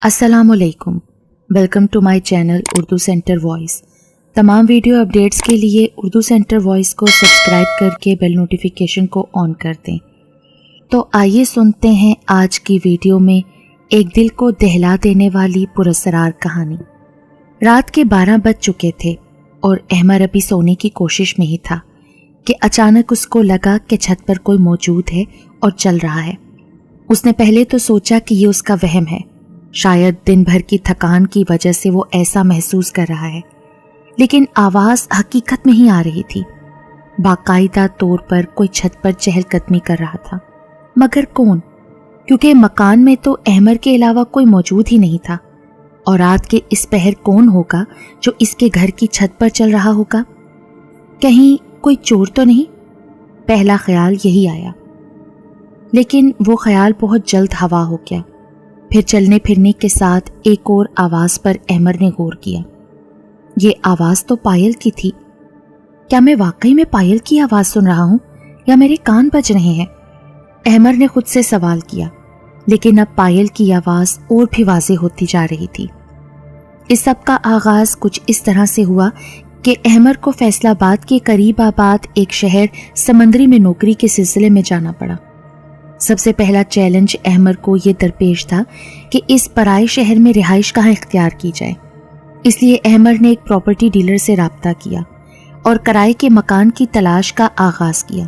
अस्सलाम वालेकुम। Welcome to my channel Urdu centre voice. तमाम वीडियो अपडेट्स के लिए उर्दू सेंटर वॉइस को सब्सक्राइब करके बेल नोटिफिकेशन को ऑन कर दें। तो आइए सुनते हैं आज की वीडियो में एक दिल को दहला देने वाली पुरअसरार कहानी। रात के 12 बज चुके थे और अहमर अभी सोने की कोशिश में ही था कि अचानक उसको लगा कि छत पर कोई मौजूद है और चल रहा है। उसने पहले तो सोचा कि ये उसका वहम है, शायद दिन भर की थकान की वजह से वो ऐसा महसूस कर रहा है, लेकिन आवाज़ हकीकत में ही आ रही थी। बाकायदा तौर पर कोई छत पर चहलकदमी कर रहा था, मगर कौन? क्योंकि मकान में तो अहमर के अलावा कोई मौजूद ही नहीं था, और रात के इस पहर कौन होगा जो इसके घर की छत पर चल रहा होगा? कहीं कोई चोर तो नहीं? पहला ख्याल यही आया, लेकिन वो ख्याल बहुत जल्द हवा हो गया। फिर चलने फिरने के साथ एक और आवाज़ पर अहमर ने गौर किया। ये आवाज़ तो पायल की थी। क्या मैं वाकई में पायल की आवाज़ सुन रहा हूँ या मेरे कान बज रहे हैं? अहमर ने खुद से सवाल किया, लेकिन अब पायल की आवाज़ और भी वाज़ेह होती जा रही थी। इस सब का आगाज़ कुछ इस तरह से हुआ कि अहमर को फैसलाबाद के करीब आबाद एक शहर समंदरी में नौकरी के सिलसिले में जाना पड़ा। सबसे पहला चैलेंज अहमर को ये दरपेश था कि इस पराए शहर में रिहाइश कहाँ इख्तियार की जाए। इसलिए अहमर ने एक प्रॉपर्टी डीलर से राब्ता किया और किराए के मकान की तलाश का आगाज़ किया।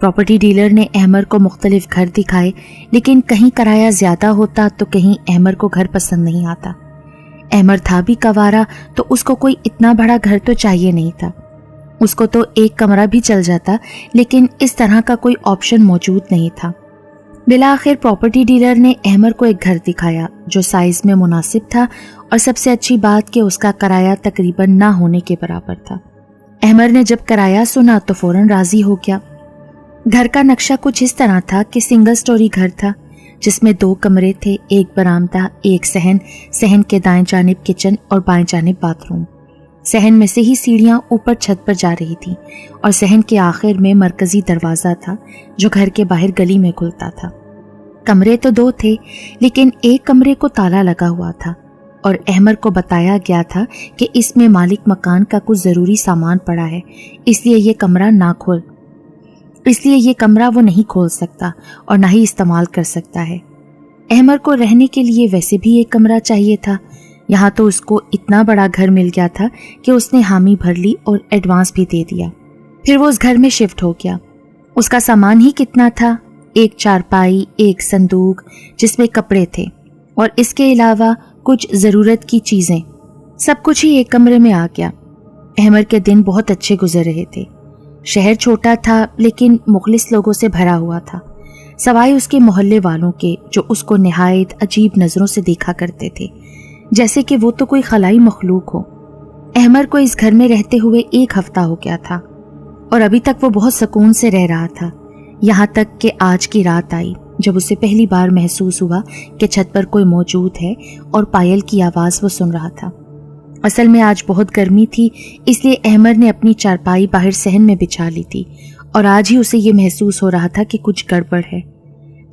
प्रॉपर्टी डीलर ने अहमर को मुख्तलिफ घर दिखाए, लेकिन कहीं किराया ज़्यादा होता तो कहीं अहमर को घर पसंद नहीं आता। अहमर था भी कवारा, तो उसको कोई इतना बड़ा घर तो चाहिए नहीं था। उसको तो एक कमरा भी चल जाता, लेकिन इस तरह का कोई ऑप्शन मौजूद नहीं था। बिलाखिर प्रॉपर्टी डीलर ने अहमर को एक घर दिखाया जो साइज में मुनासिब था, और सबसे अच्छी बात कि उसका किराया तकरीबन ना होने के बराबर था। अहमर ने जब किराया सुना तो फौरन राजी हो गया। घर का नक्शा कुछ इस तरह था कि सिंगल स्टोरी घर था, जिसमें 2 कमरे थे, एक बरामदा, एक सहन, सहन के दाएं जानिब किचन और बाएं जानिब बाथरूम। सहन में से ही सीढ़ियां ऊपर छत पर जा रही थी, और सहन के आखिर में मरकजी दरवाज़ा था जो घर के बाहर गली में खुलता था। कमरे तो 2 थे, लेकिन एक कमरे को ताला लगा हुआ था, और अहमर को बताया गया था कि इसमें मालिक मकान का कुछ ज़रूरी सामान पड़ा है, इसलिए ये कमरा वो नहीं खोल सकता और ना ही इस्तेमाल कर सकता है। अहमर को रहने के लिए वैसे भी एक कमरा चाहिए था। यहाँ तो उसको इतना बड़ा घर मिल गया था कि उसने हामी भर ली और एडवांस भी दे दिया। फिर वो उस घर में शिफ्ट हो गया। उसका सामान ही कितना था, एक चारपाई, एक संदूक जिसमें कपड़े थे, और इसके अलावा कुछ ज़रूरत की चीज़ें, सब कुछ ही एक कमरे में आ गया। अहमर के दिन बहुत अच्छे गुजर रहे थे। शहर छोटा था, लेकिन मुखलिस लोगों से भरा हुआ था, सवाए उसके मोहल्ले वालों के, जो उसको निहायत अजीब नज़रों से देखा करते थे, जैसे कि वो तो कोई खलाई मखलूक हो। अहमर को इस घर में रहते हुए 1 हफ्ता हो गया था, और अभी तक वो बहुत सुकून से रह रहा था, यहाँ तक कि आज की रात आई जब उसे पहली बार महसूस हुआ कि छत पर कोई मौजूद है और पायल की आवाज़ वो सुन रहा था। असल में आज बहुत गर्मी थी, इसलिए अहमर ने अपनी चारपाई बाहर सहन में बिछा ली थी, और आज ही उसे ये महसूस हो रहा था कि कुछ गड़बड़ है।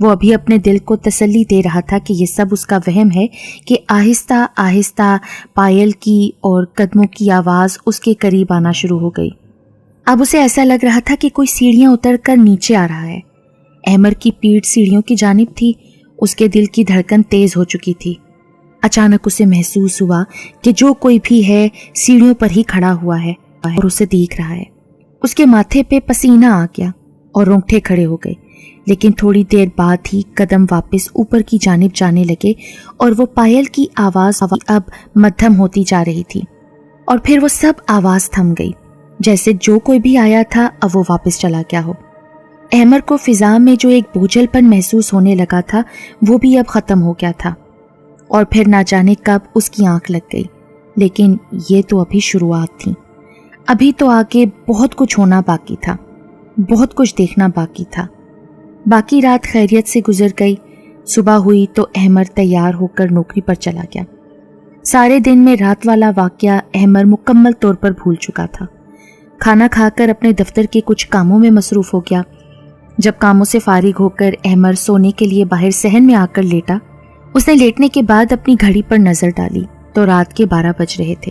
वो अभी अपने दिल को तसल्ली दे रहा था कि ये सब उसका वहम है कि आहिस्ता आहिस्ता पायल की और कदमों की आवाज़ उसके करीब आना शुरू हो गई। अब उसे ऐसा लग रहा था कि कोई सीढ़ियाँ उतर कर नीचे आ रहा है। अहमर की पीठ सीढ़ियों की जानिब थी। उसके दिल की धड़कन तेज़ हो चुकी थी। अचानक उसे महसूस हुआ कि जो कोई भी है सीढ़ियों पर ही खड़ा हुआ है और उसे देख रहा है। उसके माथे पे पसीना आ गया और रोंगटे खड़े हो गए, लेकिन थोड़ी देर बाद ही कदम वापस ऊपर की जानिब जाने लगे, और वो पायल की आवाज़ अब मध्यम होती जा रही थी, और फिर वो सब आवाज़ थम गई, जैसे जो कोई भी आया था अब वो वापस चला गया हो। अहमर को फिजा में जो एक बोझलपन महसूस होने लगा था वो भी अब ख़त्म हो गया था, और फिर ना जाने कब उसकी आंख लग गई। लेकिन ये तो अभी शुरुआत थी। अभी तो आगे बहुत कुछ होना बाकी था, बहुत कुछ देखना बाकी था। बाकी रात खैरियत से गुजर गई। सुबह हुई तो अहमर तैयार होकर नौकरी पर चला गया। सारे दिन में रात वाला वाक़या अहमर मुकम्मल तौर पर भूल चुका था। खाना खाकर अपने दफ्तर के कुछ कामों में मसरूफ़ हो गया। जब कामों से फारिग होकर अहमर सोने के लिए बाहर सहन में आकर लेटा, उसने लेटने के बाद अपनी घड़ी पर नजर डाली तो रात के 12 बज रहे थे।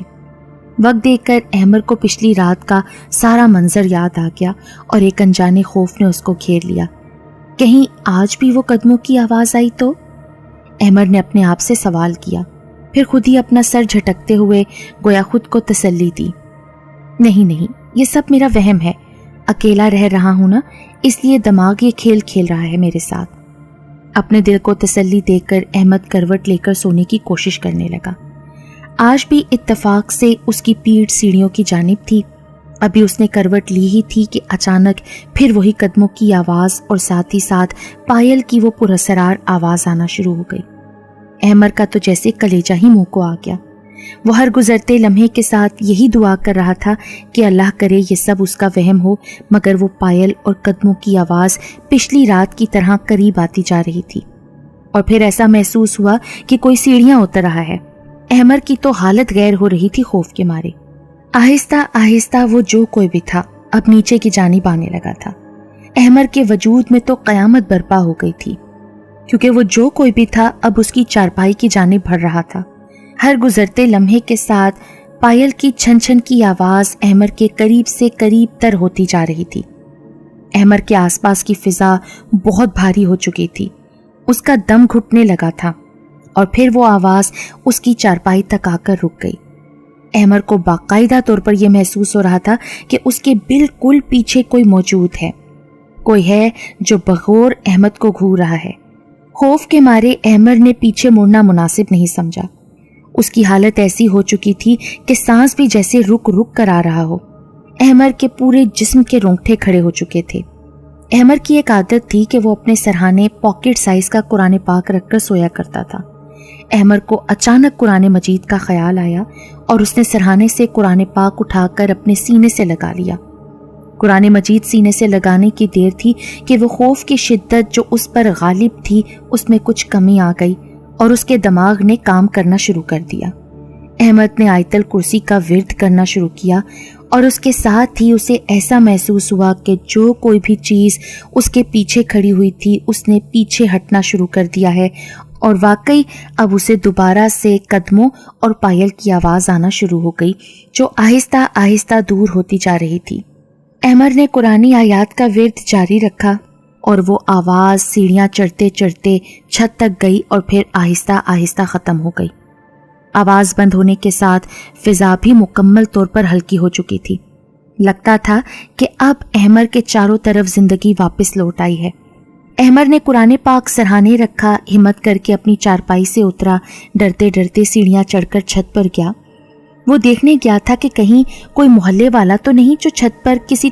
वक्त देखकर अहमर को पिछली रात का सारा मंजर याद आ गया और एक अनजाने खौफ ने उसको घेर लिया। कहीं आज भी वो कदमों की आवाज आई तो? अहमर ने अपने आप से सवाल किया, फिर खुद ही अपना सर झटकते हुए गोया खुद को तसल्ली दी। नहीं नहीं, ये सब मेरा वहम है। अकेला रह रहा हूं ना, इसलिए दिमाग ये खेल खेल रहा है मेरे साथ। अपने दिल को तसल्ली देकर अहमद करवट लेकर सोने की कोशिश करने लगा। आज भी इत्तेफाक से उसकी पीठ सीढ़ियों की जानिब थी। अभी उसने करवट ली ही थी कि अचानक फिर वही कदमों की आवाज और साथ ही साथ पायल की वो पुरअसरार आवाज आना शुरू हो गई। अहमर का तो जैसे कलेजा ही मुंह को आ गया। वो हर गुजरते लम्हे के साथ यही दुआ कर रहा था कि अल्लाह करे ये सब उसका वहम हो, मगर वो पायल और कदमों की आवाज पिछली रात की तरह करीब आती जा रही थी। और फिर ऐसा महसूस हुआ कि कोई सीढ़ियां उतर रहा है। अहमर की तो हालत गैर हो रही थी खौफ के मारे। आहिस्ता आहिस्ता वो जो कोई भी था अब नीचे की जानिब आने लगा था। अहमर के वजूद में तो कयामत बर्पा हो गई थी, क्योंकि वो जो कोई भी था अब उसकी चारपाई की जानिब बढ़ रहा था। हर गुजरते लम्हे के साथ पायल की छन छन की आवाज अहमर के करीब से करीब तर होती जा रही थी। अहमर के आसपास की फिजा बहुत भारी हो चुकी थी। उसका दम घुटने लगा था और फिर वो आवाज उसकी चारपाई तक आकर रुक गई। अहमर को बाकायदा तौर पर यह महसूस हो रहा था कि उसके बिल्कुल पीछे कोई मौजूद है, कोई है जो बगौर अहमद को घूर रहा है। खौफ के मारे अहमर ने पीछे मुड़ना मुनासिब नहीं समझा। उसकी हालत ऐसी हो चुकी थी कि सांस भी जैसे रुक रुक कर आ रहा हो। अहमर के पूरे जिस्म के रोंगटे खड़े हो चुके थे। अहमर की एक आदत थी कि वो अपने सरहाने पॉकेट साइज का कुरान पाक रखकर सोया करता था। अहमर को अचानक कुरान मजीद का ख्याल आया और उसने सरहाने से कुरान पाक उठाकर अपने सीने से लगा लिया। कुरान मजीद सीने से लगाने की देर थी कि वो खौफ की शिद्दत जो उस पर गालिब थी उसमें कुछ कमी आ गई और उसके दिमाग ने काम करना शुरू कर दिया। अहमद ने आयतल कुर्सी का विर्द करना शुरू किया और उसके साथ ही उसे ऐसा महसूस हुआ कि जो कोई भी चीज़ उसके पीछे खड़ी हुई थी उसने पीछे हटना शुरू कर दिया है और वाकई अब उसे दोबारा से कदमों और पायल की आवाज़ आना शुरू हो गई जो आहिस्ता आहिस्ता दूर होती जा रही थी। अहमर ने कुरानी आयात का विर्द जारी रखा और वो आवाज़ सीढ़ियाँ चढ़ते चढ़ते छत तक गई और फिर आहिस्ता आहिस्ता ख़त्म हो गई। आवाज़ बंद होने के साथ फिज़ा भी मुकम्मल तौर पर हल्की हो चुकी थी। लगता था कि अब अहमर के चारों तरफ ज़िंदगी वापस लौट आई है। अहमर ने कुरान पाक सरहाने रखा, हिम्मत करके अपनी चारपाई से उतरा, डरते डरते सीढ़ियाँ चढ़कर छत पर गया। वो देखने गया था कि कहीं कोई मोहल्ले वाला तो नहीं जो छत पर किसी